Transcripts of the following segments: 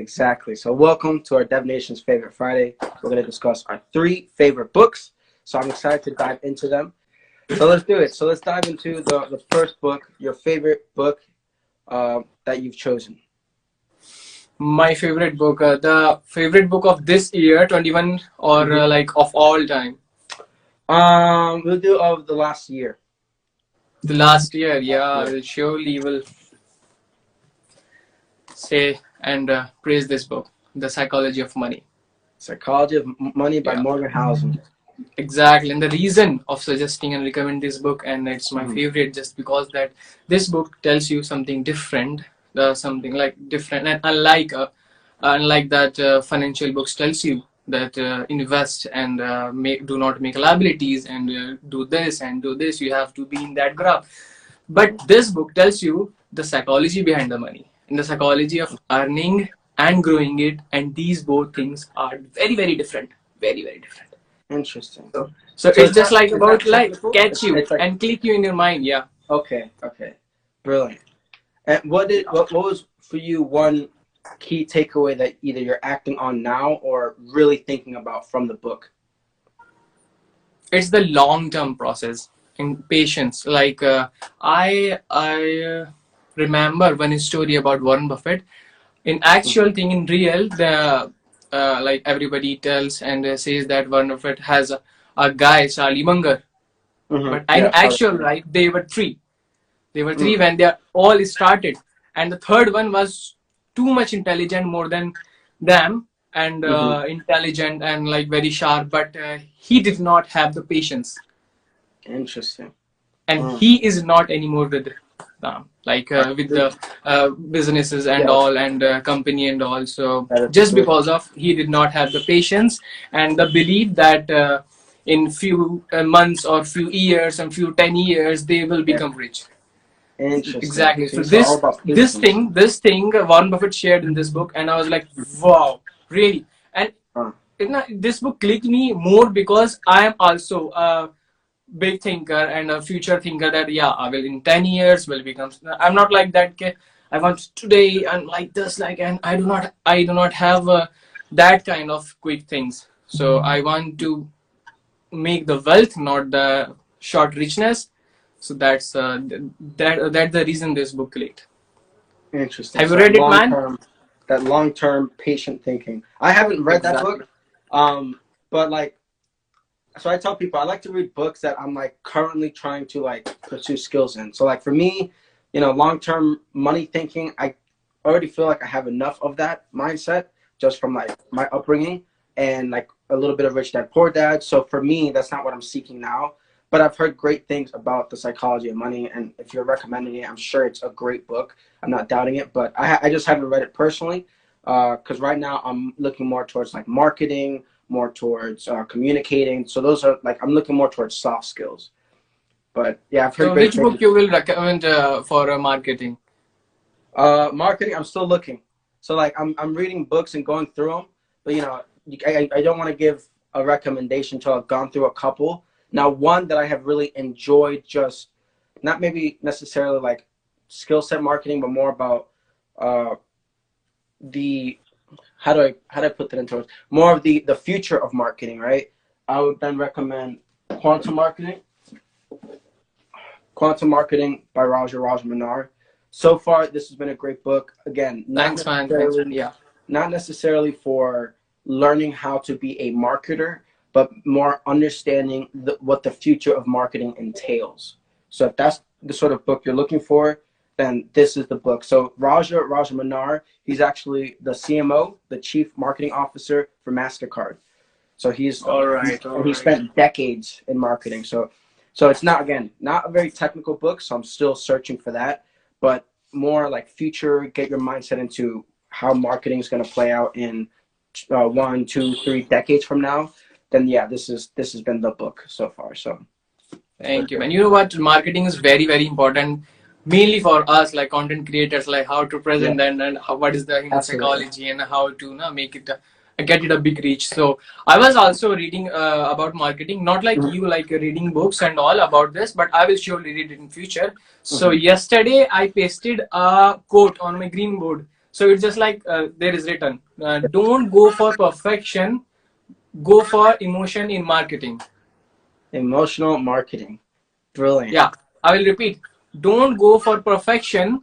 Exactly. So welcome to our DevNations Favorite Friday. We're going to discuss our 3 favorite books. So I'm excited to dive into them. So let's do it. So let's dive into the first book, your favorite book that you've chosen. My favorite book, the favorite book of this year, 21, or like of all time? We'll do of the last year. The last year, yeah. We'll surely will say and praise this book, The Psychology of Money. Psychology of Money by Morgan Housel. Exactly, and the reason of suggesting and recommend this book, and it's my favorite, just because that this book tells you something different, something like different, and unlike that financial books tells you that invest and do not make liabilities and do this and do this. You have to be in that graph. But this book tells you the psychology behind the money and the psychology of earning and growing it, and these both things are very, very different. Very, very different. Interesting. So it's just like about catch you and click you in your mind. Yeah. Okay. Brilliant. And what was for you one key takeaway that either you're acting on now or really thinking about from the book? It's the long-term process and patience. Like I remember one story about Warren Buffett. In actual thing, in real, the like everybody tells and says that Warren Buffett has a guy, Charlie Munger. But in actual, right, they were 3. They were 3 when they all started, and the third one was too much intelligent, more than them, and intelligent and like very sharp, but he did not have the patience. Interesting. And he is not anymore with them, like with the businesses and all, and company and all. So just because of he did not have the patience and the belief that in few months or few years and few 10 years they will become rich. Interesting. Exactly. So this thing Warren Buffett shared in this book, and I was like, wow, really. And this book clicked me more because I am also a big thinker and a future thinker, that I will in 10 years will become. I'm not like that. I want today and like this, like, and I do not have that kind of quick things. So I want to make the wealth, not the short richness. So that's the reason this book clicked. Interesting. Have you read it, man? That long-term patient thinking. I haven't read that book, but like, so I tell people I like to read books that I'm like currently trying to like pursue skills in. So like for me, long-term money thinking, I already feel like I have enough of that mindset just from like my upbringing and like a little bit of Rich Dad Poor Dad. So for me, that's not what I'm seeking now. But I've heard great things about The Psychology of Money, and if you're recommending it, I'm sure it's a great book. I'm not doubting it, but I just haven't read it personally because right now I'm looking more towards like marketing, more towards communicating. So those are like, I'm looking more towards soft skills. But yeah, I've heard great things. Which book you will recommend for marketing? Marketing, I'm still looking. So like I'm reading books and going through them, but I don't want to give a recommendation until I've gone through a couple. Now, one that I have really enjoyed, just not maybe necessarily like skill set marketing, but more about the how do I put that into words? More of the future of marketing, right? I would then recommend Quantum Marketing by Raja Manar. So far, this has been a great book. Again, not necessarily for learning how to be a marketer, but more understanding what the future of marketing entails. So if that's the sort of book you're looking for, then this is the book. So Raja Manar, he's actually the CMO, the Chief Marketing Officer for MasterCard. So he's he spent decades in marketing. So it's not a very technical book. So I'm still searching for that, but more like future, get your mindset into how marketing is going to play out in 1, 2, 3 decades from now. Then this has been the book so far. So thank you. And you know what, marketing is very, very important, mainly for us like content creators, like how to present and what is the human psychology and how to make it get it a big reach. So I was also reading about marketing, not like Mhm. you, like reading books and all about this, but I will surely read it in future. So Mhm. yesterday I pasted a quote on my green board. So it's just like there is written, don't go for perfection, go for emotion in marketing. Emotional marketing. Brilliant. Yeah, I will repeat. Don't go for perfection,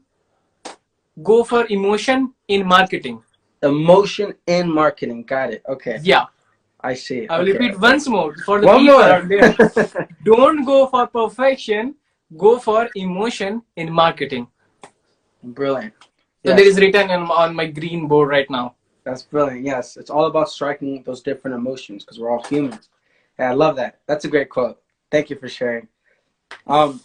go for emotion in marketing. Emotion in marketing. Got it. Okay. Yeah, I see. I will Okay. repeat Okay. once more for the One people more. out there. Don't go for perfection, go for emotion in marketing. Brilliant. So there Yes. is written on my green board right now. That's brilliant. Yes. It's all about striking those different emotions because we're all humans. Yeah, I love that. That's a great quote. Thank you for sharing. Um,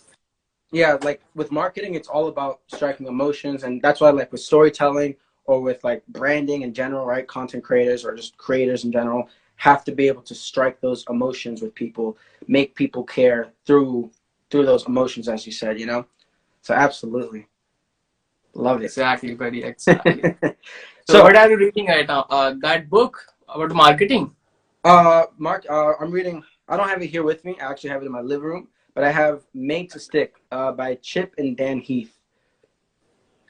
yeah, like with marketing, it's all about striking emotions, and that's why, like with storytelling or with like branding in general, right? Content creators or just creators in general have to be able to strike those emotions with people, make people care through those emotions, as you said, you know. So absolutely loved it. Exactly, buddy, exactly. So So, what are you reading right now? That book about marketing. Mark, I'm reading. I don't have it here with me. I actually have it in my living room, but I have "Made to Stick" by Chip and Dan Heath.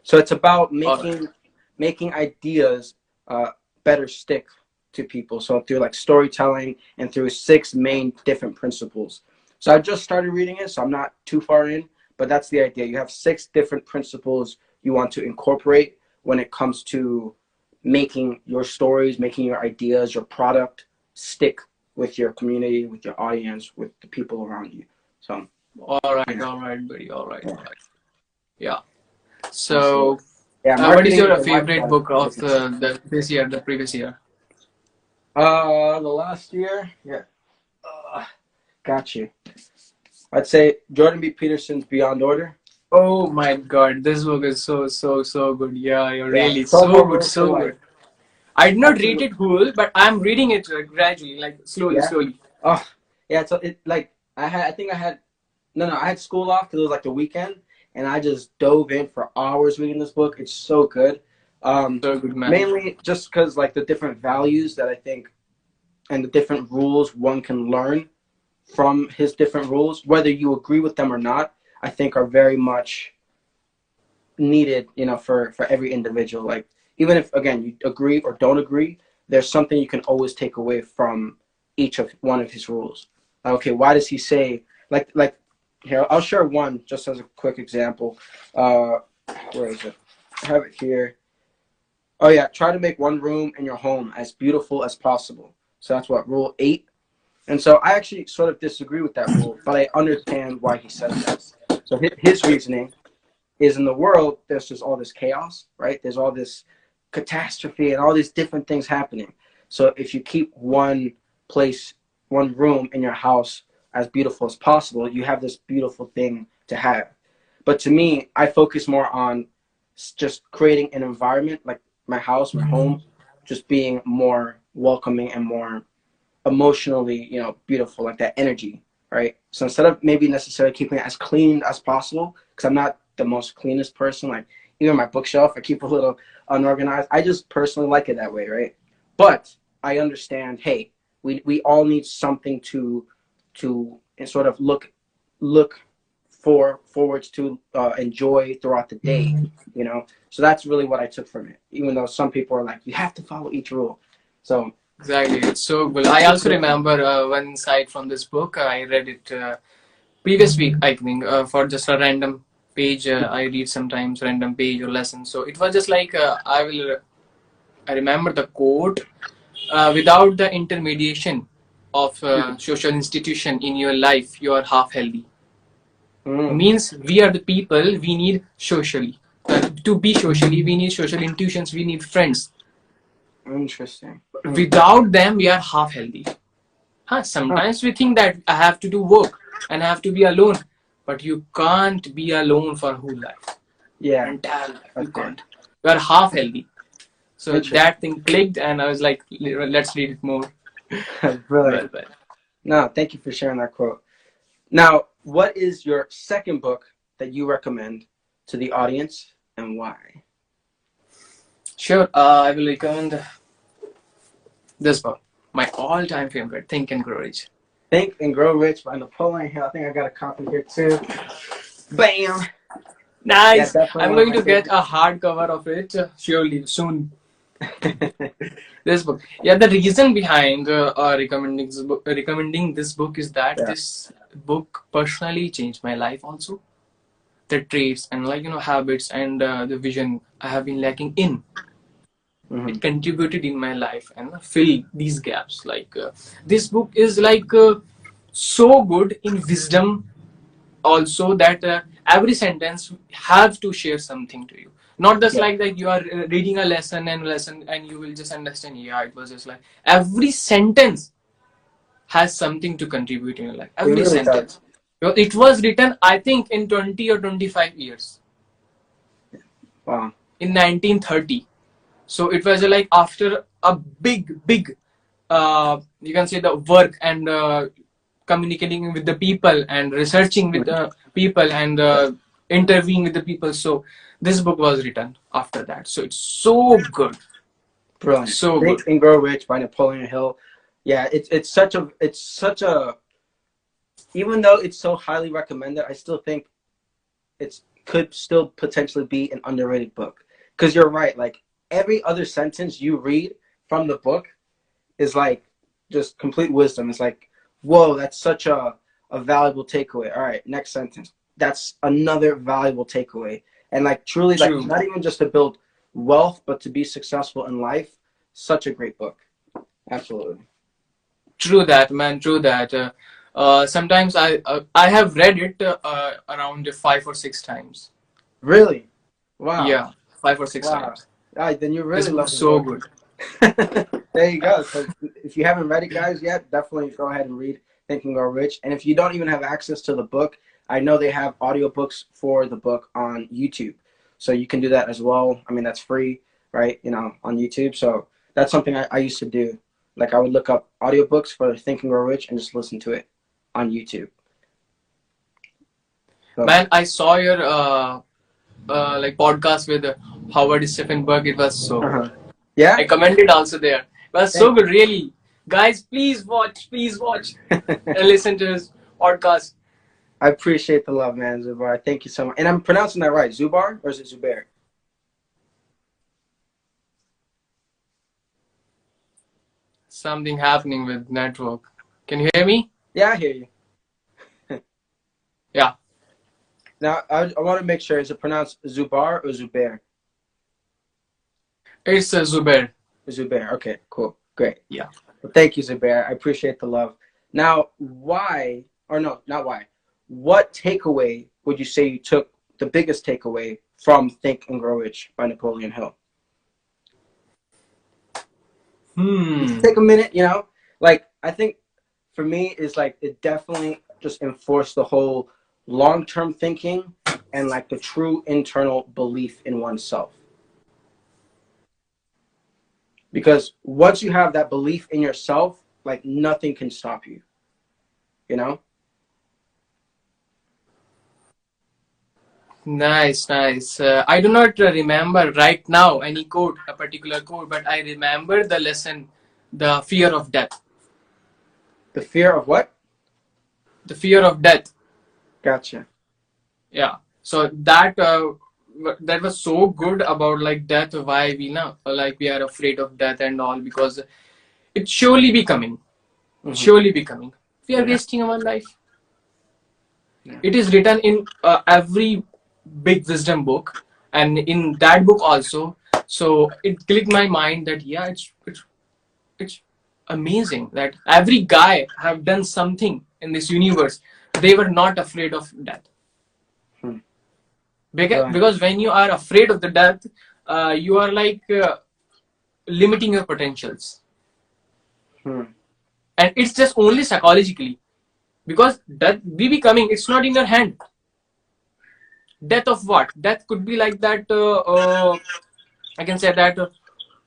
So it's about All right. making ideas uh, better stick to people. So through like storytelling and through six main different principles. So I just started reading it, so I'm not too far in, but that's the idea. You have six different principles you want to incorporate when it comes to making your stories, making your ideas, your product stick with your community, with your audience, with the people around you. So yeah, All right, buddy. All right. Yeah. absolutely. So, Yeah, what is marketing is your a favorite lifestyle book of business. the this year, the previous year? The last year, yeah, got you. I'd say Jordan B. Peterson's Beyond Order. Oh my God, this book is so good. Yeah, you're Yeah, really 12 so More good, Rules for so Life. good. I did not read Absolutely. it whole, but I'm reading it gradually, like slowly, Yeah. slowly. Oh, yeah. So it like I think I had no, I had school off because it was like the weekend, and I just dove in for hours reading this book. It's so good. Um, So good, man. Mainly just because like the different values that I think and the different rules one can learn from his different rules, whether you agree with them or not, I think are very much needed, you know, for every individual. Like even if again you agree or don't agree, there's something you can always take away from each of one of his rules. Okay, why does he say like here? I'll share one just as a quick example. Uh, where is it? I have it here. Oh yeah, try to make one room in your home as beautiful as possible. So that's what rule 8. And so I actually sort of disagree with that rule, but I understand why he says that. So his reasoning is in the world, there's just all this chaos, right? There's all this catastrophe and all these different things happening. So if you keep one place, one room in your house as beautiful as possible, you have this beautiful thing to have. But to me, I focus more on just creating an environment like my house, my home, just being more welcoming and more emotionally, you know, beautiful, like that energy, right? So instead of maybe necessarily keeping it as clean as possible, because I'm not the most cleanest person, like even my bookshelf, I keep a little unorganized. I just personally like it that way, right? But I understand, hey, we all need something to sort of look forwards to enjoy throughout the day, you know. So that's really what I took from it. Even though some people are like, you have to follow each rule. So Exactly, it's so good. I also remember one side from this book. I read it previous week, I think, for just a random page. I read sometimes random page or lesson. So it was just like I remember the quote. Without the intermediation of social institution in your life, you are half healthy. mm, Means we are the people, we need socially. To be socially, we need social intuitions, we need friends. interesting. Without them, we are half healthy. Huh? Huh. Sometimes we think that I have to do work and I have to be alone, but you can't be alone for whole life. Yeah. Entire life, you Okay. can't. You are half healthy. So Interesting. that thing clicked, and I was like, let's read it more. Brilliant. Well. No, thank you for sharing that quote. Now, what is your second book that you recommend to the audience and why? Sure, I will recommend This book, my all-time favorite, Think and Grow Rich. Think and Grow Rich by Napoleon Hill. I think I got a copy here too. Bam! Nice. Yeah, I'm going to get a hardcover of it surely soon. This book. Yeah, the reason behind recommending this book is that this book personally changed my life also. The traits and habits and the vision I have been lacking in. It contributed in my life and fill these gaps. This book is so good in wisdom also that every sentence have to share something to you. Not just like that you are reading a lesson and you will just understand. Yeah, it was just like every sentence has something to contribute in your life. Every sentence. It was written, I think, in 20 or 25 years. Wow. In 1930. So it was like after a big, you can say the work and communicating with the people and researching with the people and interviewing with the people. So this book was written after that. So it's so good. Brilliant. So Think good. and Grow Rich by Napoleon Hill. Yeah, it's such a even though it's so highly recommended, I still think it could still potentially be an underrated book. Because you're right, like every other sentence you read from the book is like just complete wisdom. It's like, whoa, that's such a valuable takeaway. All right, next sentence. That's another valuable takeaway. And like truly, like not even just to build wealth, but to be successful in life. Such a great book. Absolutely. True that, man. True that. Sometimes I have read it around 5 or 6 times. Really? Wow. Yeah, 5 or 6 times. All right, then you really love so good. There you go. So if you haven't read it, guys, yet, definitely go ahead and read Think and Grow Rich. And if you don't even have access to the book, I know they have audiobooks for the book on YouTube. So you can do that as well. I mean, that's free, right? On YouTube. So that's something I used to do. Like I would look up audiobooks for Think and Grow Rich and just listen to it on YouTube. So, man, I saw your podcast with Howard Steffenberg. It was so good. Yeah, I commented also there. It was so good, really. Guys, please watch and listen to his podcast. I appreciate the love, man, Zubar. Thank you so much. And I'm pronouncing that right. Zubar or is it Zubair? Something happening with network. Can you hear me? Yeah, I hear you. Yeah. Now, I want to make sure, is it pronounced Zubar or Zubair? It's Zubair. Zubair. Okay, cool. Great. Yeah. Well, thank you, Zubair. I appreciate the love. Now, why, or no, not why, what takeaway would you say you took, the biggest takeaway from Think and Grow Rich by Napoleon Hill? Just take a minute, like I think for me is like it definitely just enforced the whole long-term thinking and like the true internal belief in oneself. Because once you have that belief in yourself, like nothing can stop you, Nice. I do not remember right now any quote, a particular quote, but I remember the lesson, the fear of death. The fear of what? The fear of death. Gotcha. Yeah. So that was so good about like death. Why we are afraid of death and all, because it surely be coming. Surely be coming. We are wasting our life. Yeah. It is written in every big wisdom book, and in that book also. So it clicked my mind that it's amazing that every guy have done something in this universe. They were not afraid of death. Because when you are afraid of the death, you are like limiting your potentials. And it's just only psychologically. Because death will be coming, it's not in your hand. Death of what? Death could be like that, I can say that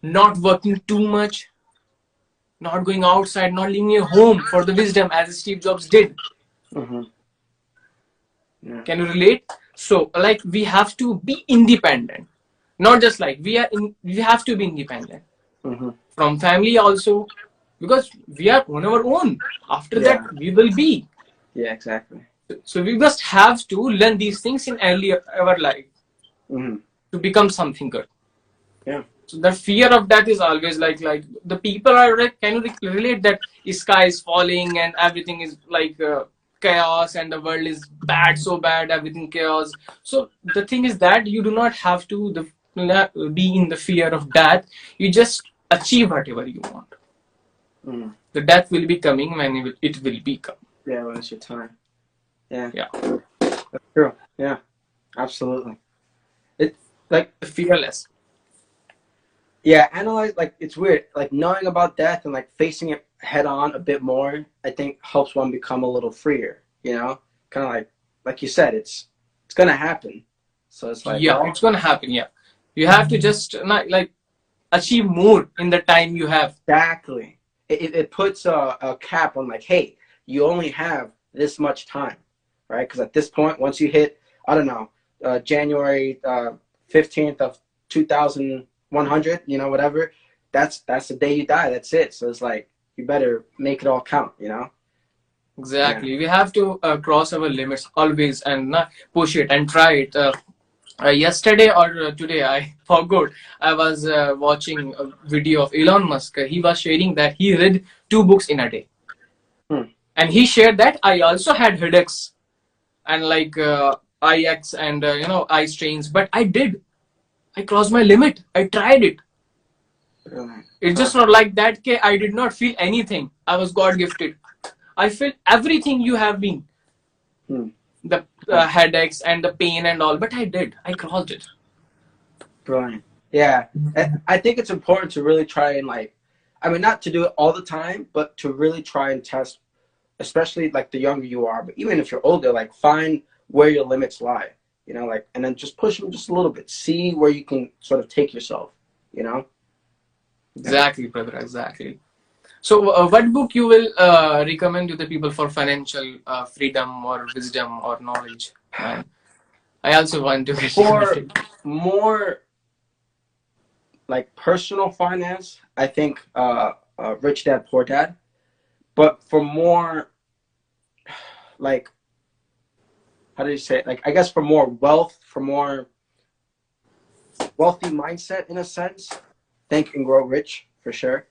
not working too much, not going outside, not leaving your home for the wisdom as Steve Jobs did. Yeah. Can you relate? So like we have to be independent. Not just like we have to be independent. from family also, because we are on our own. After that, Yeah. we will be. Yeah. Exactly. So we must have to learn these things in early our life Hmm. to become something good. Yeah. So the fear of that is always like the people are like, can you relate that sky is falling and everything is like chaos and the world is bad, so bad, everything chaos. So the thing is that you do not have to be in the fear of death. You just achieve whatever you want. Mm. The death will be coming when it will become. Yeah. When it's your time. Yeah. Yeah, That's true. Yeah. Absolutely. It's like, fearless. yeah, analyze, like, it's weird. Like, knowing about death and like facing it head on a bit more, I think helps one become a little freer, you know? Kind of like you said, it's gonna happen. So it's like, Yeah, well, it's gonna happen. Yeah, you have to just not like achieve more in the time you have. exactly. It puts a cap on, like, hey, you only have this much time, right? Because at this point, once you hit, I don't know, January 15th of 2100, you know, whatever, that's the day you die. That's it. So it's like, you better make it all count, you know? Yeah. Exactly. We have to cross our limits always and not push it and try it. Yesterday or today, I forgot. I was watching a video of Elon Musk. He was sharing that he read 2 books in a day, Hmm. and he shared that I also had headaches and like eye aches and eye strains, but I did. I crossed my limit. I tried it. Brilliant. It's just not like that. I did not feel anything. I was God gifted. I felt everything you have been. Hmm. The Huh. headaches and the pain and all, but I did. I crossed it. Brilliant. Yeah. I think it's important to really try and, like, I mean, not to do it all the time, but to really try and test, especially like the younger you are, but even if you're older, like, find where your limits lie, you know, like, and then just push them just a little bit. See where you can sort of take yourself, you know? Yeah. Exactly, brother. Exactly. So, what book you will recommend to the people for financial freedom or wisdom or knowledge? Man, I also want to get For recommended. more like personal finance, I think Rich Dad Poor Dad. But for more like, how do you say it? Like, I guess for more wealth, for more wealthy mindset in a sense, Think and Grow Rich for sure.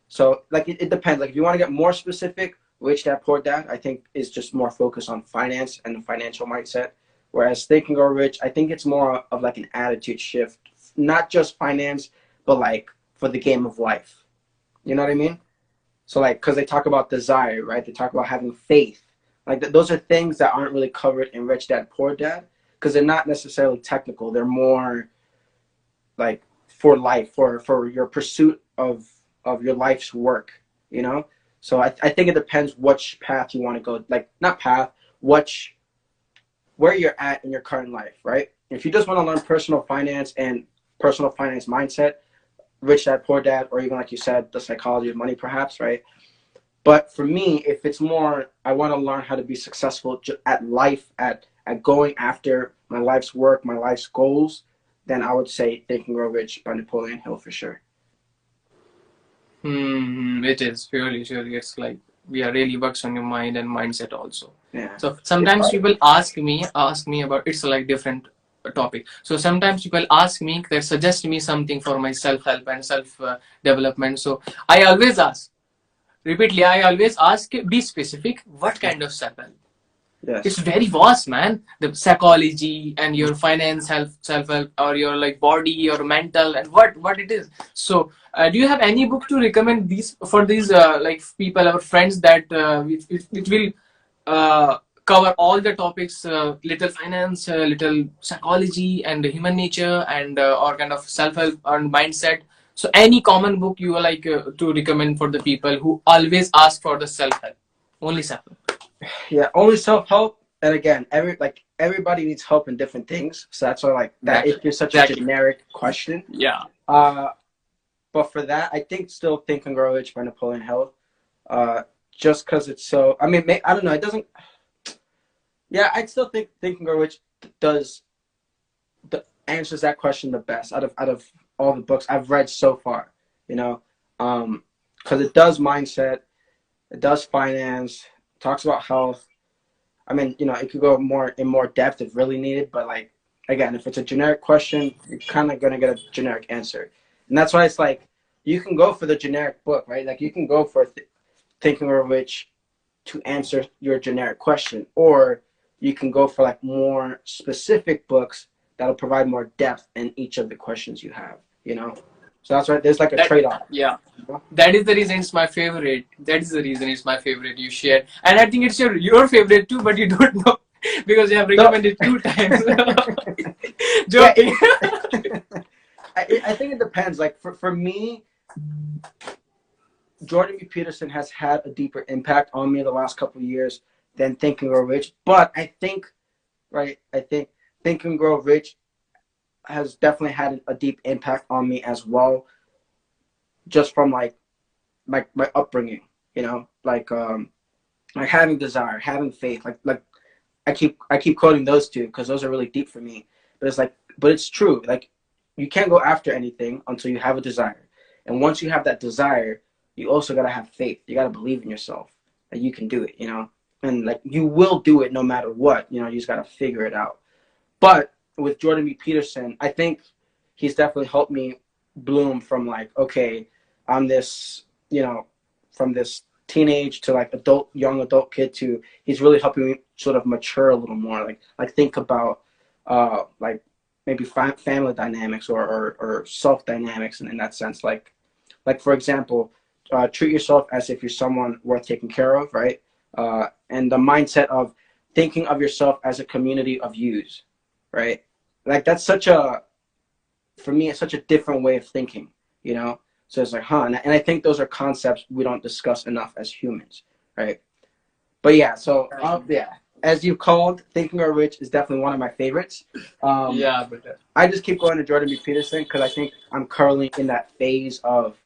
So like, it depends. Like, if you want to get more specific, Rich Dad Poor Dad, I think, is just more focused on finance and the financial mindset. Whereas Think and Grow Rich, I think it's more of like an attitude shift, not just finance, but like for the game of life. You know what I mean? So like, because they talk about desire, right? They talk about having faith. Like, those are things that aren't really covered in Rich Dad Poor Dad, because they're not necessarily technical. They're more like for life, for your pursuit of your life's work, you know. So I think it depends which path you want to go, like, not path, which where you're at in your current life, right? If you just want to learn personal finance and personal finance mindset, Rich Dad Poor Dad, or even like you said, the psychology of money, perhaps, right? But for me, if it's more, I want to learn how to be successful at life, at going after my life's work, my life's goals, then I would say Think and Grow Rich by Napoleon Hill for sure. It is surely. It's like we are really works on your mind and mindset also. Yeah. So sometimes people ask me about it's like different topic. So sometimes people ask me, they suggest me something for my self help and self development. So I always ask repeatedly. I always ask, be specific. What kind of self help? It's Yes. very vast, man. The psychology and your finance self help, or your like body, your mental, and what it is. So do you have any book to recommend these for these like people, our friends, that it will cover all the topics, little finance, little psychology and human nature, and or kind of self help and mindset. So any common book you would like to recommend for the people who always ask for the self help, only self help. Yeah. Only self help. And again, everybody needs help in different things. So that's why, like, that Exactly. is just such a Exactly. generic question. Yeah. Uh, but for that, I think still Think and Grow Rich by Napoleon Hill. Just because it's so. I mean, I don't know. It doesn't. Yeah, I'd still think and Grow Rich does answers that question the best out of all the books I've read so far. You know, because it does mindset, it does finance, talks about health. I mean, it could go more depth if really needed, but like again, if it's a generic question, you're kind of gonna get a generic answer, and that's why it's like you can go for the generic book, right? Like you can go for Think and Grow Rich to answer your generic question, or you can go for like more specific books that'll provide more depth in each of the questions you have. So that's right. There's like a trade-off. Yeah. That is the reason it's my favorite. That is the reason it's my favorite. You shared, and I think it's your favorite too, but you don't know because you have recommended 2 times. Joking. I think it depends. Like for me, Jordan B. Peterson has had a deeper impact on me the last couple of years than Think and Grow Rich. But I think Think and Grow Rich has definitely had a deep impact on me as well, just from like my upbringing, like having desire, having faith, like I keep quoting those two because those are really deep for me. But it's true. Like you can't go after anything until you have a desire, and once you have that desire, you also gotta have faith. You gotta believe in yourself that you can do it, and like you will do it no matter what. You just gotta figure it out. But with Jordan B. Peterson, I think he's definitely helped me bloom from like, okay, I'm this, from this teenage to like young adult kid to he's really helping me sort of mature a little more, like think about like maybe family dynamics or self dynamics, and in that sense, like for example, treat yourself as if you're someone worth taking care of, right? And the mindset of thinking of yourself as a community of yous, right? Like that's for me, it's such a different way of thinking, So it's like, and I think those are concepts we don't discuss enough as humans, right? But yeah, so as you called, Think and Grow Rich is definitely one of my favorites. Yeah, but I just keep going to Jordan B. Peterson because I think I'm currently in that phase of,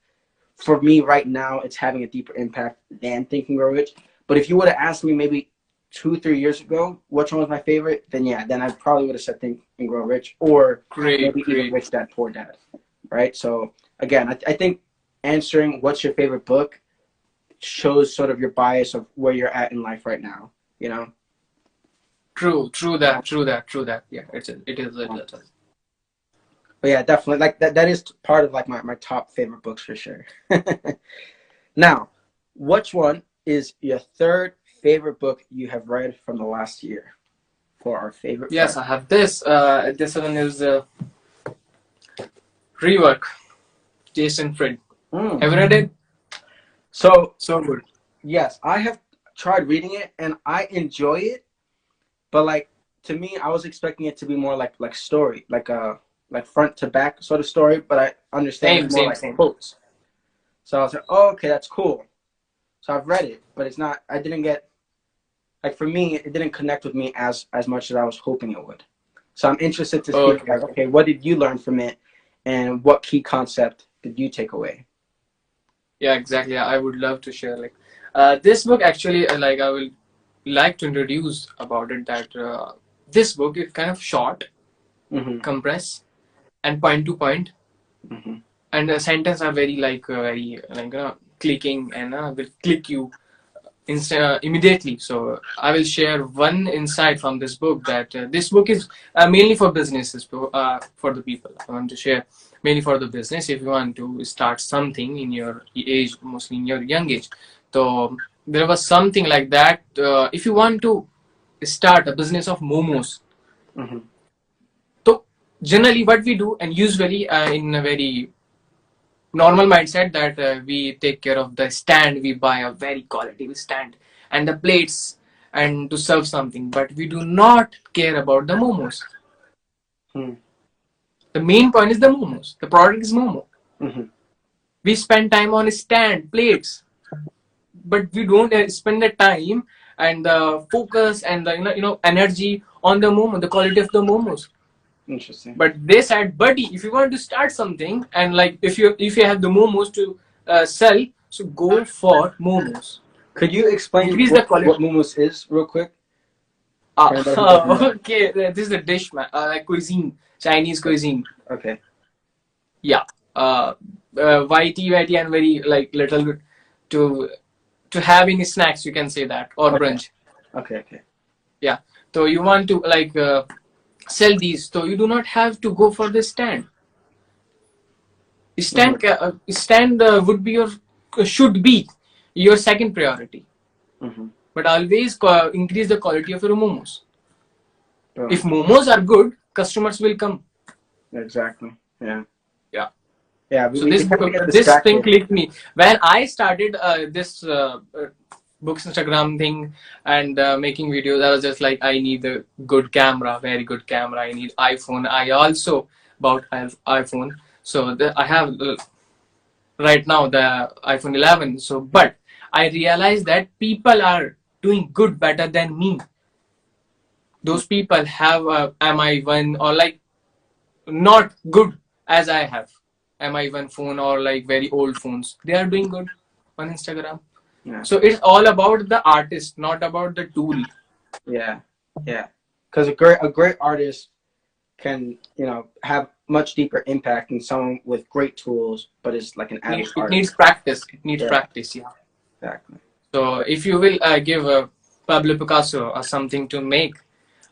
for me right now, it's having a deeper impact than Think and Grow Rich. But if you would have asked me maybe 2-3 years ago which one was my favorite, then I probably would have said Think and Grow Rich, or maybe even Rich Dad Poor Dad, right? So again, I think answering what's your favorite book shows sort of your bias of where you're at in life right now, True that. Yeah, it is. But yeah, definitely, like that is part of like my top favorite books for sure. Now, which one is your third favorite book you have read from the last year for our favorite Yes, part? I have this. This one is Rework, Jason Fried. Have you read it? So good. Yes, I have tried reading it and I enjoy it, but like to me, I was expecting it to be more like story, like front to back sort of story. But I understand it's more like quotes. So I was like, oh, okay, that's cool. So I've read it, but it's not. I didn't get, like, for me, it didn't connect with me as much as I was hoping it would. So I'm interested to see, like, okay, what did you learn from it, and what key concept did you take away? Yeah, exactly. I would love to share. This book actually, I will like to introduce about it that this book is kind of short, compressed, and point to point, and the sentence are very clicking and will click you immediately. So I will share one insight from this book that this book is mainly for businesses, for the people. I want to share mainly for the business. If you want to start something in your age, mostly in your young age, so there was something like that. If you want to start a business of momos, so generally what we do, and usually in a very normal mindset, that we take care of the stand, we buy a very quality stand and the plates and to serve something, but we do not care about the momos. The main point is the momos. The product is momo. We spend time on stand, plates, but we don't spend the time and the focus and the energy on the momo, the quality of the momos. Interesting. But they said, buddy, if you want to start something, and if you have the momos to sell, so go for momos. Could you explain what momos is real quick? Okay, this is a dish, like cuisine, Chinese cuisine. Okay. Yeah. whitey and very like little bit to have any snacks, you can say that, or Okay. brunch. Okay. Yeah. So you want to like sell these, so you do not have to go for the stand. Stand would be your should be your second priority, Mm-hmm. but always increase the quality of your momos. If Boom. momos are good, customers will come. Exactly. Yeah. Yeah. Yeah. So We tend to get this thing distracted. clicked me when I started this books Instagram thing and making videos. I was just like, I need a good camera, very good camera. I need iPhone. I also bought iPhone, so I have right now the iPhone 11. So, but I realized that people are doing good better than me. Those people have MI1 or like not good as I have MI1 phone or like very old phones. They are doing good on Instagram. Yeah. So it's all about the artist, not about the tool. Yeah. Yeah. Because a great artist can, have much deeper impact than someone with great tools, but is like an average It artist. needs practice. It needs Yeah. practice. Yeah. Exactly. So if you will give Pablo Picasso or something to make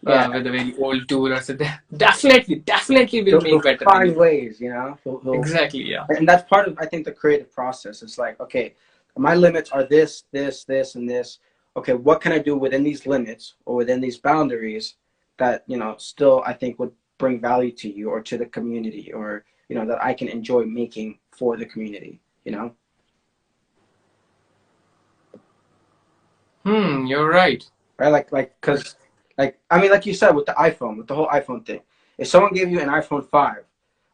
Yeah. with a very old tool, or so, definitely will He'll make better than find you. ways, you know. He'll Exactly. Yeah. and that's part of, I think, the creative process. It's like, okay, my limits are this and this. Okay, what can I do within these limits or within these boundaries that, still I think would bring value to you or to the community, or that I can enjoy making for the community, You're right. right? Like because like I mean, like you said, with the iPhone, with the whole iPhone thing, if someone gave you an iPhone 5,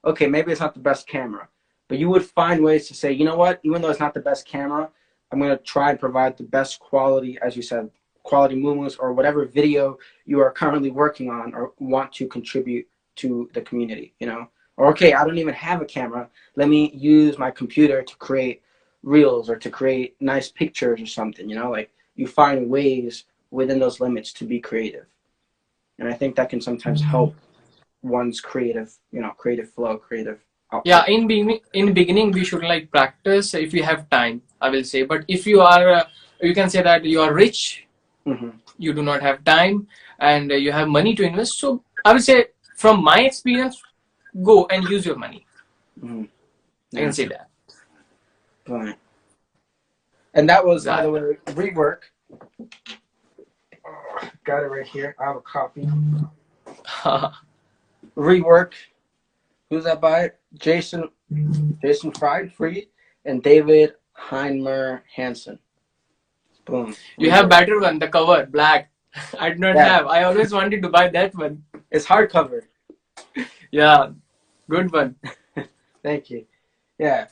okay, maybe it's not the best camera, but you would find ways to say, you know what, even though it's not the best camera, I'm going to try and provide the best quality, as you said, quality movements or whatever video you are currently working on or want to contribute to the community, or okay, I don't even have a camera, let me use my computer to create reels or to create nice pictures or something, like you find ways within those limits to be creative. And I think that can sometimes help one's creative flow, creative Yeah, output. in beginning we should like practice if you have time, I will say. But if you are you can say that you are rich, Mm-hmm. you do not have time, and you have money to invest. So I will say, from my experience, go and use your money. Mm-hmm. I can Yeah. say that. Right. And that was, by the Exactly. way, Rework. Oh, got it right here. I have a copy. Rework. Who's that by? Jason Fried, and David Heimer Hansen. Boom. You have Rework. better one, the cover black. I do not Yeah. have. I always wanted to buy that one. It's hardcover. Yeah, good one. Thank you. Yeah.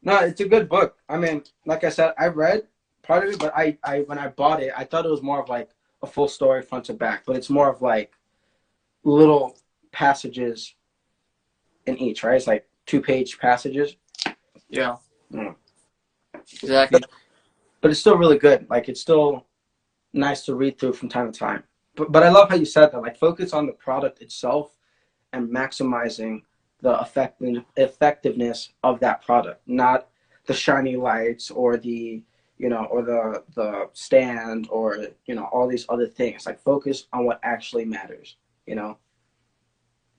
No, it's a good book. I mean, like I said, I read part of it, but I when I bought it, I thought it was more of like a full story front to back, but it's more of like little passages in each, right? It's like 2-page passages. Yeah, Mm. exactly. But it's still really good. Like it's still nice to read through from time to time. But I love how you said that. Like focus on the product itself and maximizing the effectiveness of that product, not the shiny lights or the or the stand or all these other things. Like focus on what actually matters. And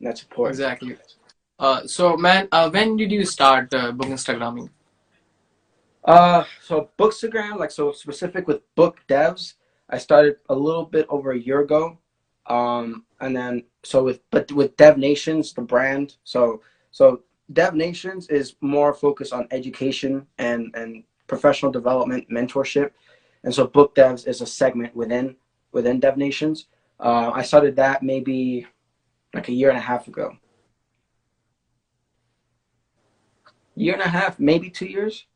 that's important. Exactly. So man, when did you start book Instagramming? So Bookstagram, like so specific with BookDevs, I started a little bit over a year ago. And then so with DevNations, the brand, so DevNations is more focused on education and professional development, mentorship, and so BookDevs is a segment within DevNations. I started that maybe like a year and a half ago. Year and a half, maybe 2 years.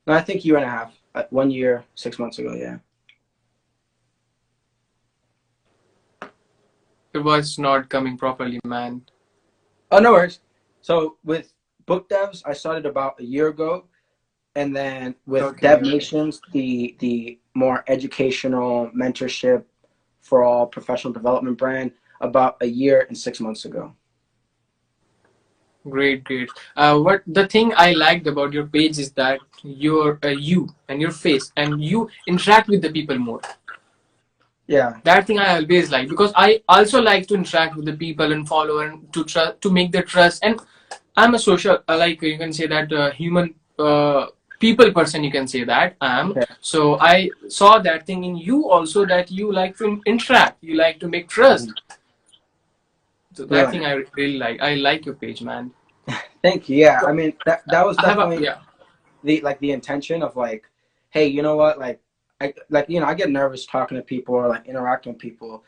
No, I think year and a half. 1 year, 6 months ago. Yeah. It was not coming properly, man. Oh, no worries. So with BookDevs, I started about a year ago, and then with Okay. DevNations, the more educational mentorship for all professional development brand, about a year and 6 months ago. Great, great. What the thing I liked about your page is that you and your face, and you interact with the people more. Yeah. That thing I always like, because I also like to interact with the people and follow, and to trust, to make the trust. And I'm a social, like you can say that human people person. You can say that I am. Okay. So I saw that thing in you also, that you like to interact, you like to make trust. So that thing Brilliant. I really like. I like your page, man. Thank you. Yeah. I So mean, that was I have a, definitely yeah. the intention of like, hey, you know what? I get nervous talking to people or like interacting with people.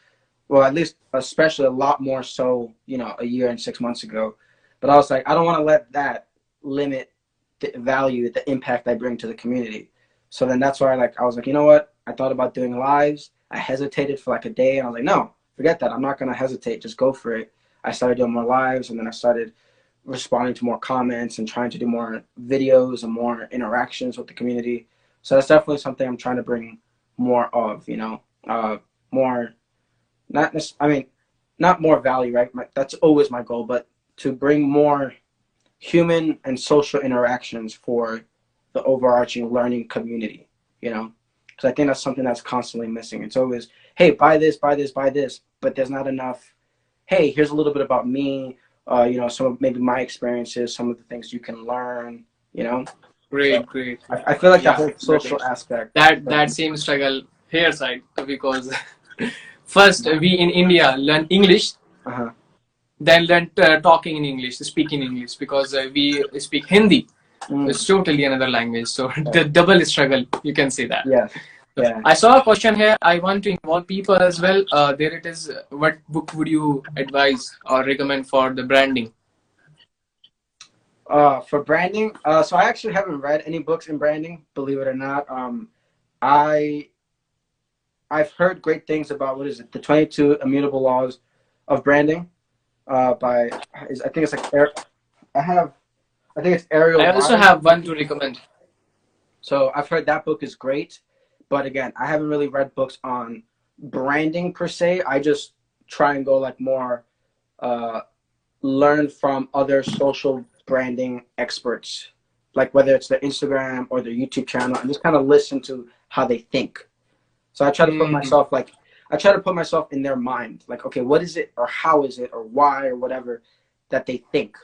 Well, at least especially a lot more so, a year and 6 months ago. But I was like, I don't want to let that limit the value, the impact I bring to the community. So then that's why I was like, you know what? I thought about doing lives. I hesitated for like a day, and I was like, no, forget that. I'm not gonna hesitate. Just go for it. I started doing more lives, and then I started responding to more comments and trying to do more videos and more interactions with the community. So that's definitely something I'm trying to bring more of. More, I mean, not more value, right? That's always my goal, but to bring more human and social interactions for the overarching learning community, because I think that's something that's constantly missing. It's always, hey, buy this, buy this, buy this, but there's not enough, hey, here's a little bit about me, some of maybe my experiences, some of the things you can learn. So Great, great. I feel like that Yeah, whole social aspect. that same struggle here side, because first we in India learn English, Uh-huh. then learn talking in English, speaking English, because we speak Hindi. Mm, It's totally another language, so right. the double struggle, you can say that. Yes. So Yeah. I saw a question here. I want to involve people as well. There it is. What book would you advise or recommend for the branding? For branding, so I actually haven't read any books in branding, believe it or not. I I've heard great things about, what is it, the 22 Immutable Laws of Branding, by, I think it's like I think it's Ariel I also Rogers. have one to recommend. So I've heard that book is great, but again, I haven't really read books on branding per se. I just try and go like more, uh, learn from other social branding experts, like whether it's their Instagram or their YouTube channel, and just kind of listen to how they think. So Hmm. I try to put myself in their mind. Like, okay, what is it or how is it or why or whatever that they think,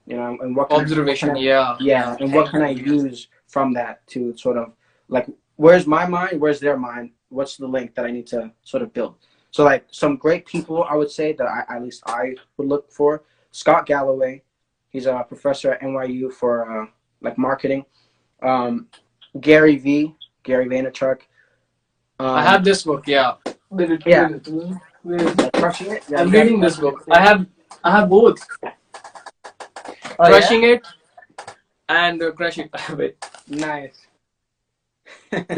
and Observation. Yeah, yeah, yeah. and what Thank can I you. use from that to sort of like, where's my mind, where's their mind, what's the link that I need to sort of build. So like some great people I would say that at least I would look for: Scott Galloway. He's a professor at NYU for like marketing. Um, Gary V. Gary Vaynerchuk. I Um, have this book. Yeah. Where it, yeah, where it, where it? Crushing It. Yeah, I'm you got reading this Crushing It book. too. I have both. Oh yeah, Crushing It and Crush It. Wait, nice.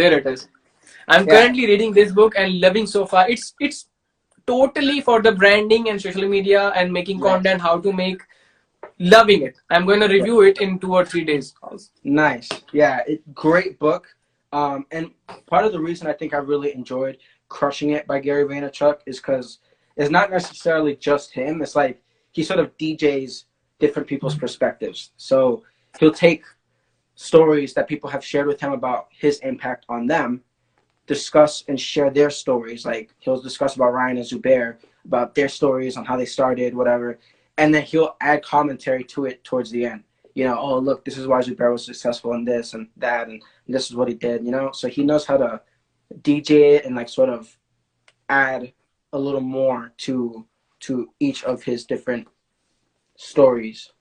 there it is. I'm Yeah, currently reading this book and loving so far. It's totally for the branding and social media and making yes, content, how to make. Loving it. I'm going to yeah, review it in 2 or 3 days. nice. Yeah, great book. And part of the reason I think I really enjoyed Crushing It by Gary Vaynerchuk is because it's not necessarily just him. It's like he sort of DJs different people's perspectives. So he'll take stories that people have shared with him about his impact on them, discuss and share their stories. Like he'll discuss about Ryan and Zubair, about their stories on how they started, whatever, and then he'll add commentary to it towards the end. Oh look, this is why Zubair was successful in this and that, and this is what he did. So he knows how to DJ it and like sort of add a little more to each of his different stories.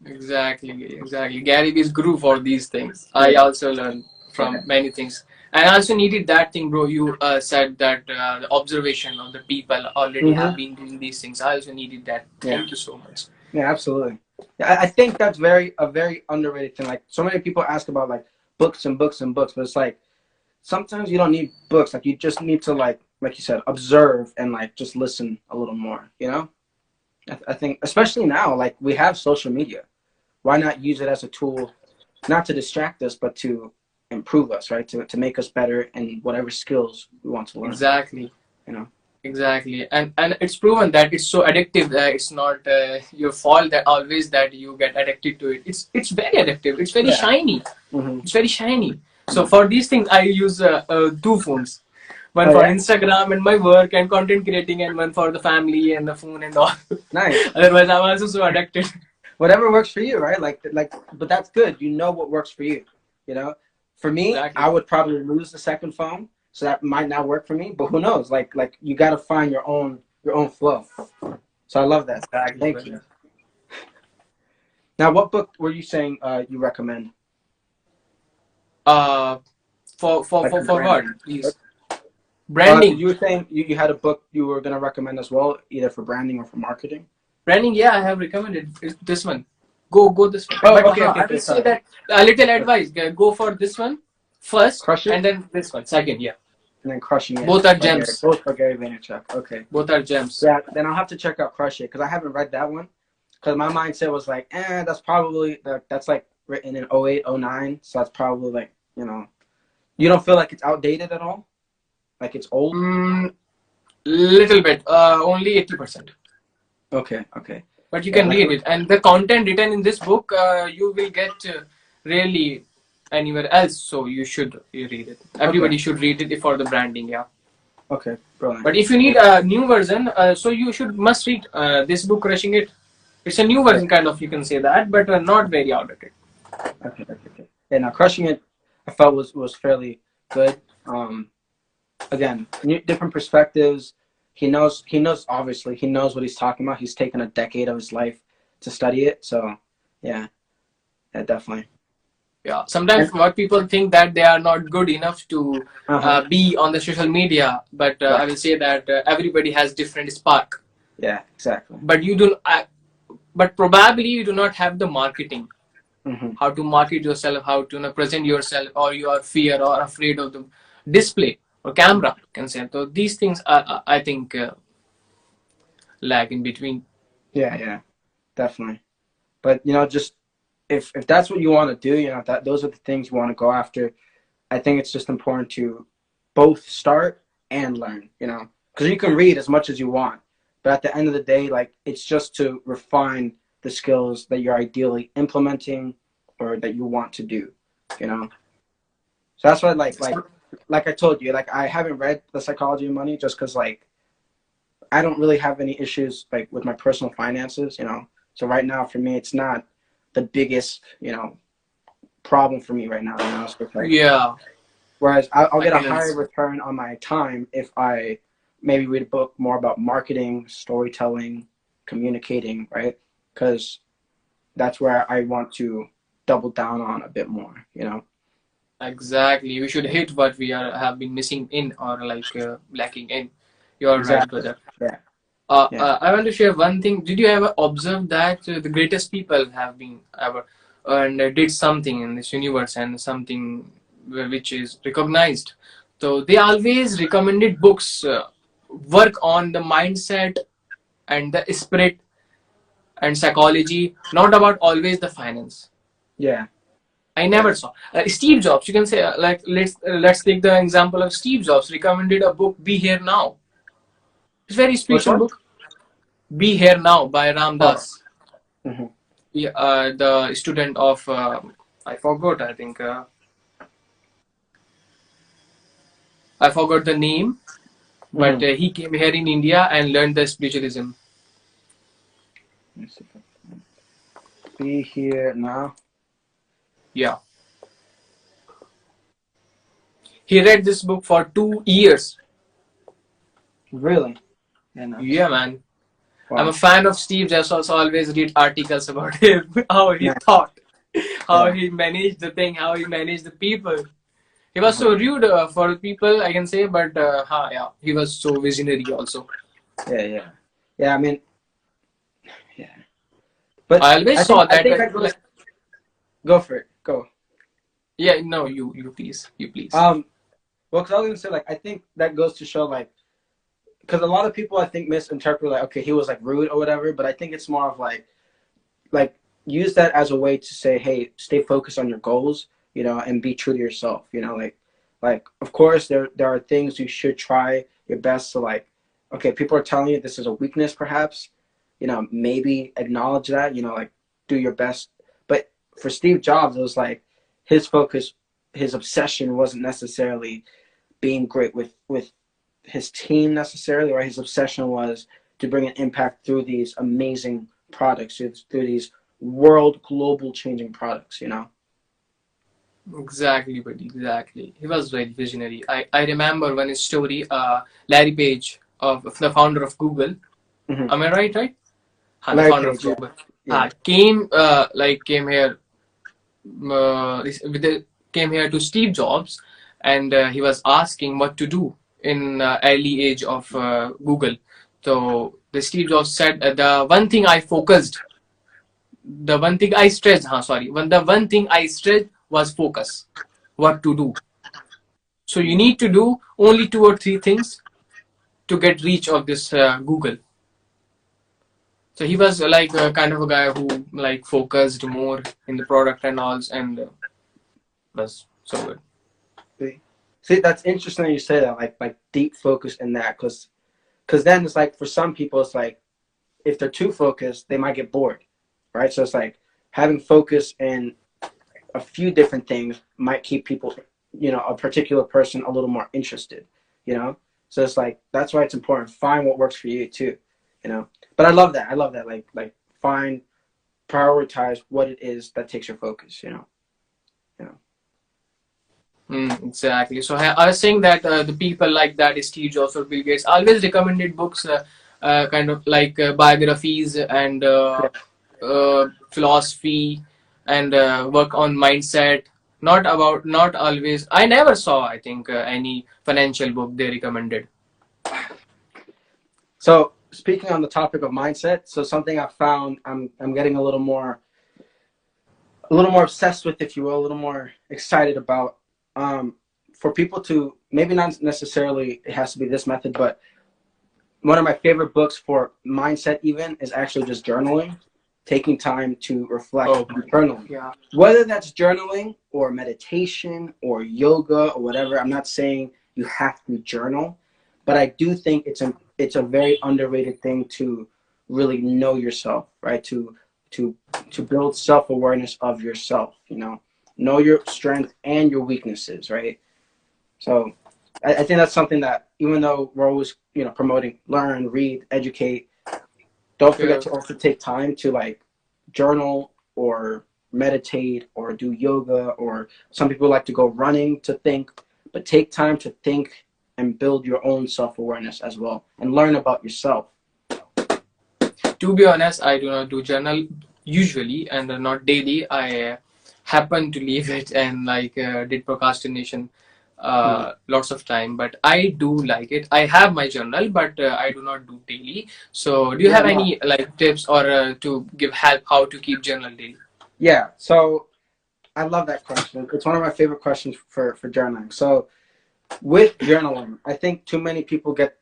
Exactly, exactly. Gary Vee's grew for these things. I Yeah, also learned yeah, from many things. And I also needed that thing, bro. You said that the observation of the people already have hmm been doing these things. I also needed that. yeah. Thank you so much. Yeah, absolutely. Yeah, I think that's a very underrated thing. Like so many people ask about like books and books and books, but it's like sometimes you don't need books. Like you just need to like you said, observe and like just listen a little more. I think especially now, like we have social media. Why not use it as a tool, not to distract us, but to improve us, right? To make us better in whatever skills we want to learn. Exactly. You know. Exactly, and it's proven that it's so addictive. It's not your fault that always that you get addicted to it. It's very addictive. It's very Yeah. shiny. Hmm. It's very shiny. So for these things, I use two phones. One Oh for yeah. Instagram and my work and content creating, and one for the family and the phone and all. Nice. Otherwise, I'm also so addicted. Whatever works for you, right? But that's good. You know what works for you. You know, for me, I Exactly. would probably lose the second phone, so that might not work for me. But who knows? Like you got to find your own flow. So I love that. Exactly, Thank you. brother. Now, what book were you saying you recommend? Uh, Like for for what? branding. Please. Branding. You were saying you had a book you were gonna recommend as well, either for branding or for marketing. Branding, yeah, I have recommended it's this one. Go this one. Oh, But okay, I will okay, say sorry. that a little advice. Go for this one first, Crush and It then this one second. Yeah, and then Crushing It both are by Gary, gems. both by Gary Vaynerchuk. Okay. Both are gems. Yeah, then I'll have to check out Crush It because I haven't read that one. Because my mindset was like, that's probably that's like written in '08, '09, so that's probably like you don't feel like it's outdated at all, like it's old. Mm, little bit. Only 80%. Okay, okay, But you yeah, can read it, and the content written in this book, you will get really anywhere else. So you should read it. okay, Everybody should read it for the branding. Yeah. okay, brilliant. But if you need a new version, so you should must read this book, Crushing It. It's a new Yeah, version, kind of, you can say that, but not very outdated. okay, okay, okay. Yeah, now Crushing It, I felt was fairly good. Again, different perspectives. Obviously he knows what he's talking about. He's taken a decade of his life to study it. So yeah, yeah, definitely. Yeah. Sometimes And what people think that they are not good enough to uh-huh. be on the social media, but I Right. will say that everybody has different spark. Yeah, exactly. But you do, but probably you do not have the marketing, Hmm. how to market yourself, how to present yourself, or you are fear or afraid of the display or camera. Can say so. These things I think lag in between. Yeah, yeah, definitely. But just if that's what you want to do, that those are the things you want to go after. I think it's just important to both start and learn. Because you can read as much as you want, but at the end of the day, like it's just to refine the skills that you're ideally implementing or that you want to do. You know. So that's why, like I told you, like I haven't read The Psychology of Money just because like I don't really have any issues like with my personal finances. So right now for me, it's not the biggest problem for me right now. So it's like, Yeah, whereas I'll I get a can higher understand. return on my time if I maybe read a book more about marketing, storytelling, communicating, right? Because that's where I want to double down on a bit more. Exactly. We should hit what we have been missing in or like lacking in. You're right, Exactly. brother. Yeah. Yeah. I want to share one thing. Did you ever observe that the greatest people have been ever and did something in this universe and something which is recognized? So they always recommended books, work on the mindset and the spirit and psychology, not about always the finance. Yeah. I Yeah. never saw Steve Jobs. You can say like let's take the example of Steve Jobs. Recommended a book, Be Here Now. It's a very Which spiritual one? book. Be Here Now by Ram Oh. Das. Hmm. Yeah, the student of I forgot. I forgot the name, but Hmm. he came here in India and learned the spiritualism. Let me see if I can be here now. Yeah, he read this book for 2 years. Really? Yeah. Nice. Yeah, man. I'm a Wow. fan of Steve Jobs. Also, always read articles about him, how he Nice. thought, how Yeah. he managed the thing, how he managed the people. He was Uh-huh. so rude for people, I can say, but yeah, he was so visionary also. Yeah. Yeah. Yeah. I mean, yeah. But I always I saw think I that. think that goes. Go for it. Go. Yeah, no, you please, you please. Um. Well, because I was gonna say like I think that goes to show like because a lot of people I think misinterpret like okay he was like rude or whatever, but I think it's more of like use that as a way to say hey stay focused on your goals and be true to yourself like of course there are things you should try your best to like okay, people are telling you this is a weakness, perhaps, maybe acknowledge that, like do your best. But for Steve Jobs, it was like his focus, his obsession wasn't necessarily being great with his team necessarily, or his obsession was to bring an impact through these amazing products, through these global changing products, Exactly, buddy. Exactly. He was very visionary. I remember one story. Larry Page, of the founder of Google. Mm-hmm. Am I right? Right. The Larry founder of Page, Google. yeah. Came here. With the, came here to Steve Jobs, and he was asking what to do in early age of Google. So the Steve Jobs said, the one thing I focused, the one thing I stressed, the one thing I stressed was focus. What to do? So you need to do only 2 or 3 things to get reach of this Google. So he was like kind of a guy who like focused more in the product and all, and was so good. See, that's interesting you say that, like deep focus in that, because then it's like for some people it's like if they're too focused they might get bored, right? So it's like having focus in a few different things might keep people, a particular person a little more interested, so it's like that's why it's important, find what works for you too, but I love that, like find, prioritize what it is that takes your focus, Exactly. So I was saying that the people like that, Steve Jobs or Bill Gates, always recommended books, kind of like biographies and philosophy and work on mindset. Not always. I never saw, I think, any financial book they recommended. So speaking on the topic of mindset, so something I found I'm getting a little more obsessed with, if you will, a little more excited about. For people to, maybe not necessarily it has to be this method, but one of my favorite books for mindset even is actually just journaling, taking time to reflect on journaling. Yeah. Whether that's journaling or meditation or yoga or whatever, I'm not saying you have to journal, but I do think it's a very underrated thing to really know yourself, right? To build self-awareness of yourself, know your strengths and your weaknesses, right? So I think that's something that, even though we're always, promoting learn, read, educate, don't forget to also take time to like journal or meditate or do yoga, or some people like to go running to think, but take time to think and build your own self-awareness as well and learn about yourself. To be honest, I do not do journal usually and not daily. I happen to leave it and like did procrastination lots of time, but I do like it. I have my journal, but I do not do daily. So do you have any like tips or to give help how to keep journal daily? Yeah, so I love that question. It's one of my favorite questions for journaling. So with journaling, I think too many people get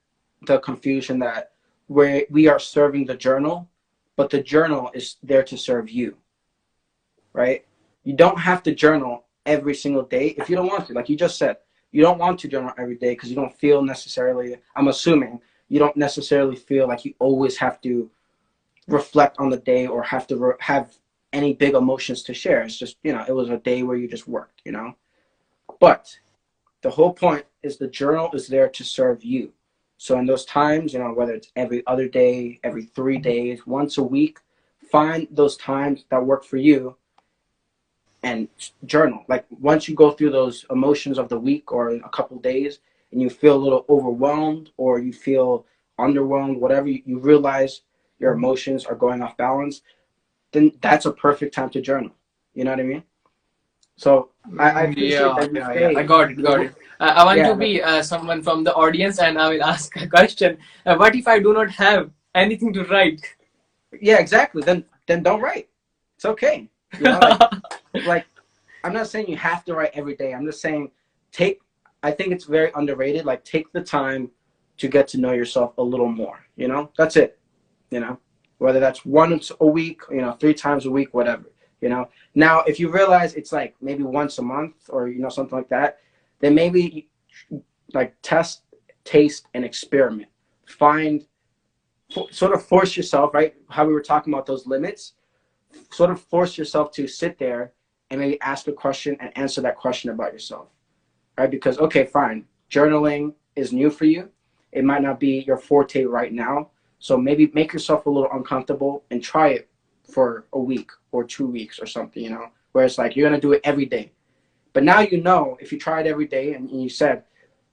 the confusion that we are serving the journal, but the journal is there to serve you, right? You don't have to journal every single day if you don't want to. Like you just said, you don't want to journal every day because you don't feel necessarily, I'm assuming, you don't necessarily feel like you always have to reflect on the day or have to have any big emotions to share. It's just, it was a day where you just worked, But the whole point is the journal is there to serve you. So in those times, whether it's every other day, every 3 days, once a week, find those times that work for you and journal. Like once you go through those emotions of the week or a couple days and you feel a little overwhelmed or you feel underwhelmed, whatever, you realize your emotions are going off balance, then that's a perfect time to journal. You know what I mean? So I appreciate that you say. I got it. I want to be someone from the audience, and I will ask a question. What if I do not have anything to write? Yeah, exactly. Then don't write. It's okay. Like I'm not saying you have to write every day. I'm just saying I think it's very underrated. Like take the time to get to know yourself a little more. That's it. Whether that's once a week, 3 times a week, whatever. Now if you realize it's like maybe once a month or something like that, then maybe like test, taste, and experiment. find, sort of force yourself, right? How we were talking about those limits, sort of force yourself to sit there and maybe ask a question and answer that question about yourself, right? Because, okay, fine, journaling is new for you. It might not be your forte right now. So maybe make yourself a little uncomfortable and try it for a week or 2 weeks or something, you know, where it's like you're going to do it every day. But now, you know, if you try it every day and you said,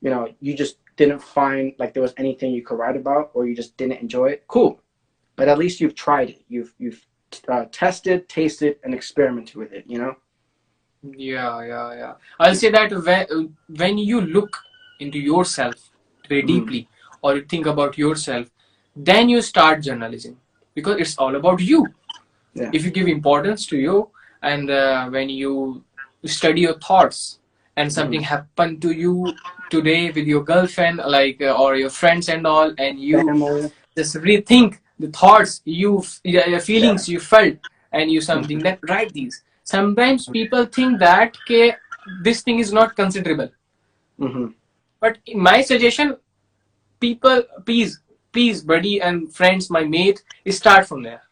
you know, you just didn't find like there was anything you could write about, or you just didn't enjoy it, cool. But at least you've tried it. You've tested, tasted, and experimented with it, you know? Yeah. I'll say that when you look into yourself very deeply, or you think about yourself, then you start journalism, because it's all about you. Yeah. If you give importance to you, and when you study your thoughts, and something happened to you today with your girlfriend, like or your friends and all, and you Family. just rethink the thoughts your feelings you felt, and you something that write these. Sometimes people think that this thing is not considerable, but in my suggestion, people, please buddy and friends, my mate, start from there.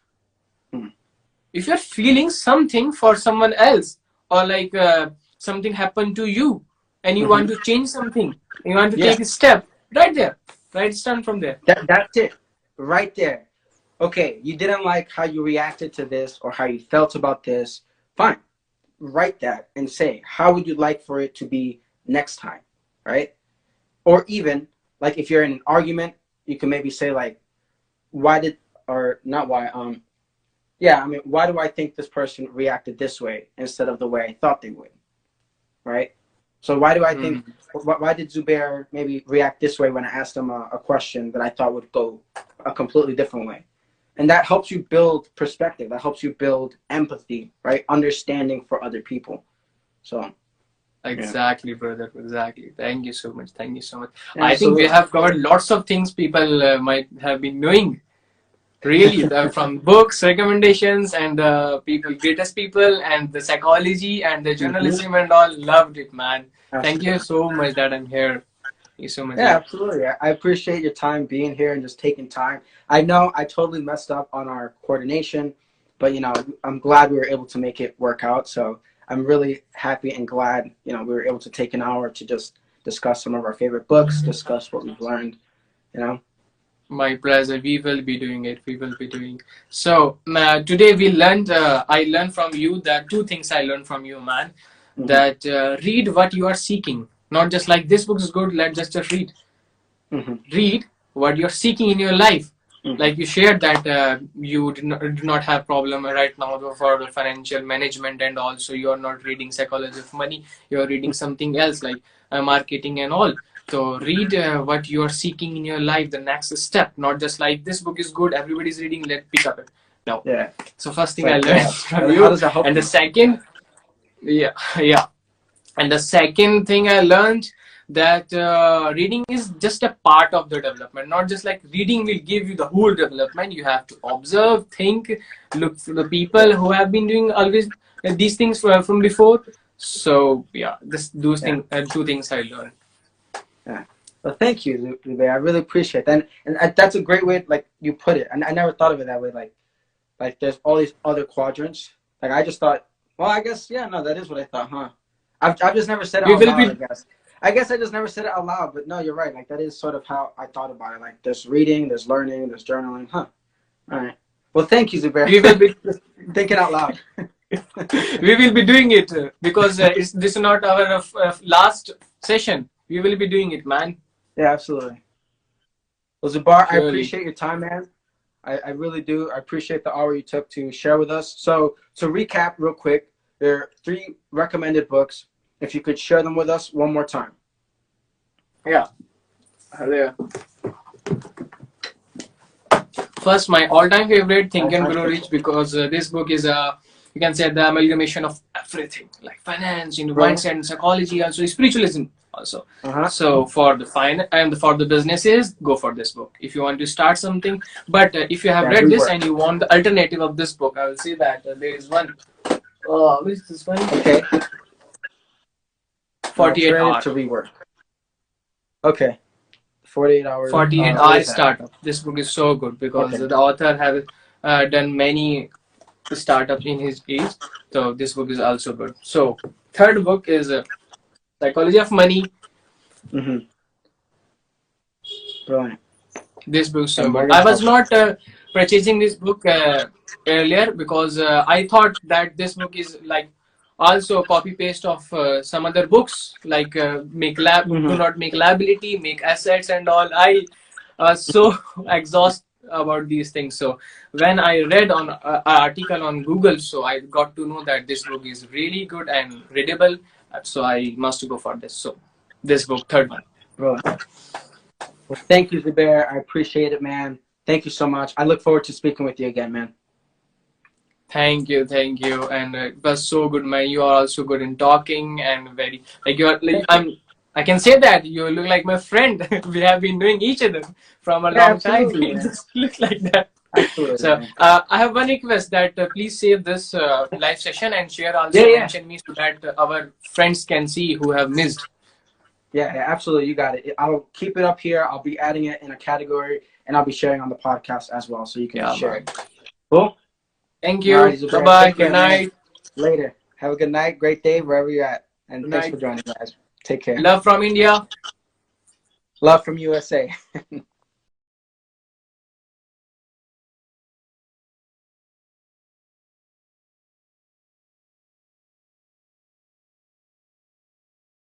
If you're feeling something for someone else, or like something happened to you, and you want to change something, you want to take a step, right there, right, start from there. That's it, right there. Okay, you didn't like how you reacted to this or how you felt about this. Fine, write that and say, how would you like for it to be next time, right? Or even, like, if you're in an argument, you can maybe say, like, why did, or not why, yeah, I mean, why do I think this person reacted this way instead of the way I thought they would, right? So why do I think, why did Zubair maybe react this way when I asked him a question that I thought would go a completely different way? And that helps you build perspective. That helps you build empathy, right? Understanding for other people. So. Exactly, brother. Exactly. Thank you so much. Thank you so much. Yeah, I think we have covered lots of things people might have been knowing. Really, from books, recommendations, and the greatest people, and the psychology, and the journalism, and all. Loved it, man. Thank you so much that I'm here. Thank you so much. Yeah, absolutely. I appreciate your time being here and just taking time. I know I totally messed up on our coordination, but, you know, I'm glad we were able to make it work out. So I'm really happy and glad, you know, we were able to take an hour to just discuss some of our favorite books, discuss what we've learned, you know. My pleasure. We will be doing it. We will be doing. So today we learned. I learned from you that two things I learned from you, man. That read what you are seeking. Not just like this book is good. Let's just read. Read what you're seeking in your life. Like you shared that you do not have problem right now for the financial management, and also you are not reading psychology of money. You are reading something else like marketing and all. So read what you are seeking in your life, the next step, not just like this book is good, everybody's reading, let's pick up it. No. Yeah. So first thing I learned from you, and the second, and the second thing I learned that reading is just a part of the development, not just like reading will give you the whole development. You have to observe, think, look for the people who have been doing always these things from before. So yeah, those things, two things I learned. Yeah. Well, thank you, Zubair. I really appreciate that. And that's a great way, like you put it. And I never thought of it that way. Like there's all these other quadrants. Like I just thought, well, I guess, yeah, no, that is what I thought, huh? I've just never said it out loud, I guess. I guess I just never said it out loud, but no, you're right. Like that is sort of how I thought about it. Like there's reading, there's learning, there's journaling, huh? All right. Well, thank you, Zubair. We will be thinking out loud. We will be doing it because this is not our last session. We will be doing it, man. Yeah, absolutely. Well, Zubair, I appreciate your time, man. I really do. I appreciate the hour you took to share with us. So to recap real quick, there are 3 recommended books. If you could share them with us one more time. Yeah. There. First, my all-time favorite, Think and Grow Rich, because this book is you can say the amalgamation of everything, like finance, mindset, and psychology, also spiritualism, also. So for the for the businesses, go for this book if you want to start something. But if you have read this and you want the alternative of this book, I will say that there is one. Which is this one? Okay. 48 Hours to Rework. Okay. 48 hours. 48 What hour is that? startup. This book is so good because Okay. the author have done many startups in his age. So this book is also good. So third book is Psychology of Money. Mm-hmm. Brilliant. This book is So so good. Morgan I was Housel. not purchasing this book earlier because I thought that this book is like also copy paste of some other books like do Mm-hmm. not make liability, make assets and all. I so exhaust about these things. So when I read on an article on Google, so I got to know that this book is really good and readable. So I must go for this. So this book, third one. Brilliant. Well, thank you, Zubair. I appreciate it, man. Thank you so much. I look forward to speaking with you again, man. Thank you, and it was so good, man. You are also good in talking and very like you are. Like, Thank you. I can say that you look like my friend. We have been knowing each other from a Yeah, long time. absolutely, You man. just look like that. Absolutely, So man. I have one request that please save this live session and share. Yeah, Also yeah. mention me so that our friends can see who have missed. Yeah, yeah, absolutely. You got it. I'll keep it up here. I'll be adding it in a category, and I'll be sharing on the podcast as well, so you can Yeah, share man. it. Cool. Thank All right, you. Bye Zubair. bye. Take Good care, man. night. Later. Have a good night. Great day wherever you're at. And Good thanks night. for joining, guys. Take care. Love from India. Love from USA.